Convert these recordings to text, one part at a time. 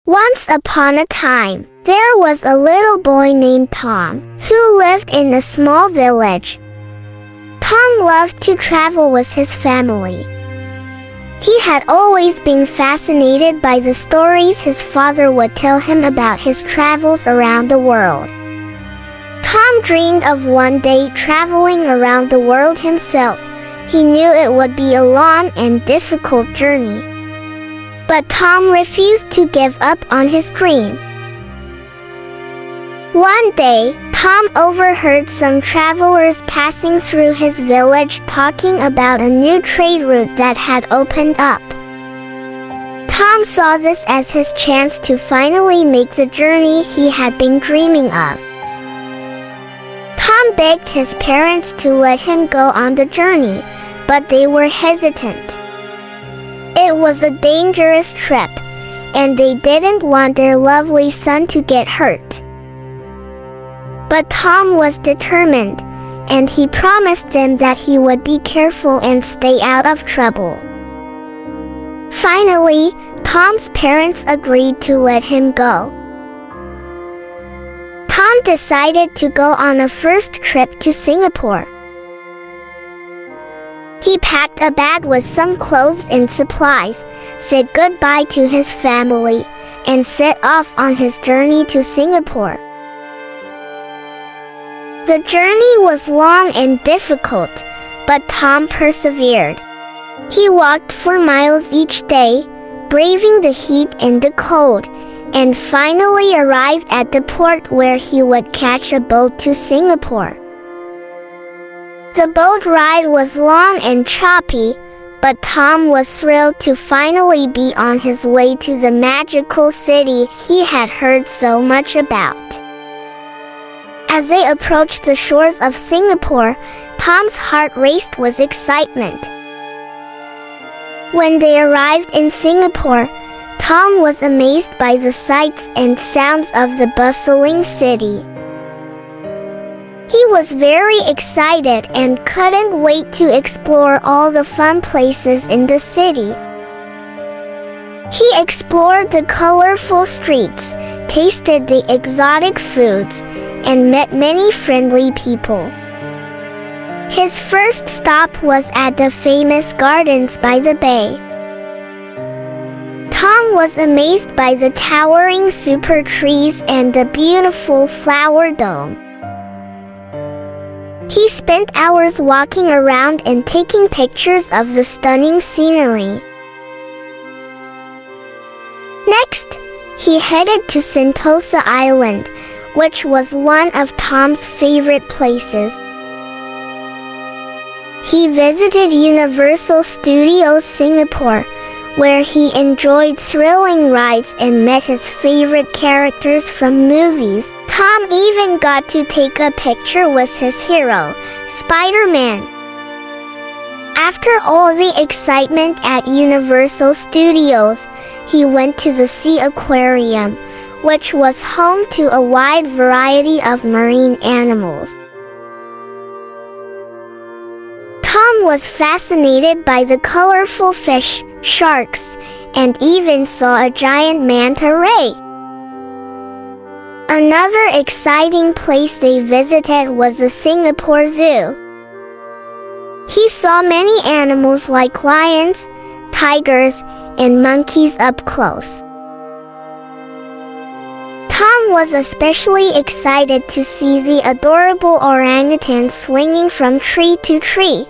Once upon a time, there was a little boy named Tom, who lived in a small village. Tom loved to travel with his family. He had always been fascinated by the stories his father would tell him about his travels around the world. Tom dreamed of one day traveling around the world himself. He knew it would be a long and difficult journey. But Tom refused to give up on his dream. One day, Tom overheard some travelers passing through his village talking about a new trade route that had opened up. Tom saw this as his chance to finally make the journey he had been dreaming of. Tom begged his parents to let him go on the journey, but they were hesitant. It was a dangerous trip, and they didn't want their lovely son to get hurt. But Tom was determined, and he promised them that he would be careful and stay out of trouble. Finally, Tom's parents agreed to let him go. Tom decided to go on a first trip to Singapore. He packed a bag with some clothes and supplies, said goodbye to his family, and set off on his journey to Singapore. The journey was long and difficult, but Tom persevered. He walked for miles each day, braving the heat and the cold, and finally arrived at the port where he would catch a boat to Singapore. The boat ride was long and choppy, but Tom was thrilled to finally be on his way to the magical city he had heard so much about. As they approached the shores of Singapore, Tom's heart raced with excitement. When they arrived in Singapore, Tom was amazed by the sights and sounds of the bustling city. He was very excited and couldn't wait to explore all the fun places in the city. He explored the colorful streets, tasted the exotic foods, and met many friendly people. His first stop was at the famous gardens by the bay. Tom was amazed by the towering super trees and the beautiful flower dome. He spent hours walking around and taking pictures of the stunning scenery. Next, he headed to Sentosa Island, which was one of Tom's favorite places. He visited Universal Studios Singapore, where he enjoyed thrilling rides and met his favorite characters from movies. Tom even got to take a picture with his hero, Spider-Man. After all the excitement at Universal Studios, he went to the Sea Aquarium, which was home to a wide variety of marine animals. Tom was fascinated by the colorful fish, sharks, and even saw a giant manta ray. Another exciting place they visited was the Singapore Zoo. He saw many animals like lions, tigers, and monkeys up close. Tom was especially excited to see the adorable orangutan swinging from tree to tree.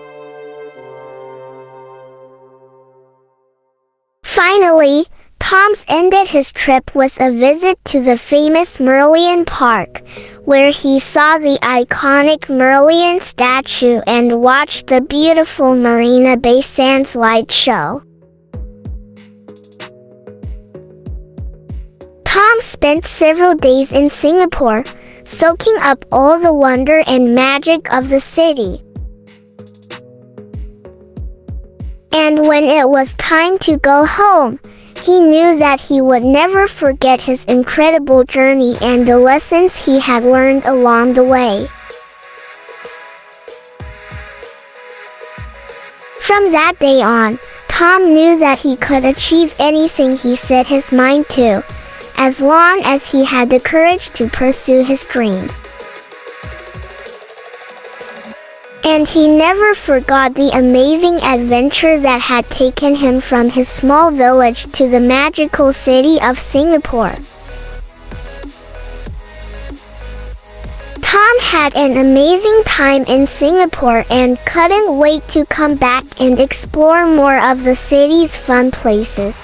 Finally, Tom ended his trip with a visit to the famous Merlion Park, where he saw the iconic Merlion statue and watched the beautiful Marina Bay Sands light show. Tom spent several days in Singapore, soaking up all the wonder and magic of the city. And when it was time to go home, he knew that he would never forget his incredible journey and the lessons he had learned along the way. From that day on, Tom knew that he could achieve anything he set his mind to, as long as he had the courage to pursue his dreams. And he never forgot the amazing adventure that had taken him from his small village to the magical city of Singapore. Tom had an amazing time in Singapore and couldn't wait to come back and explore more of the city's fun places.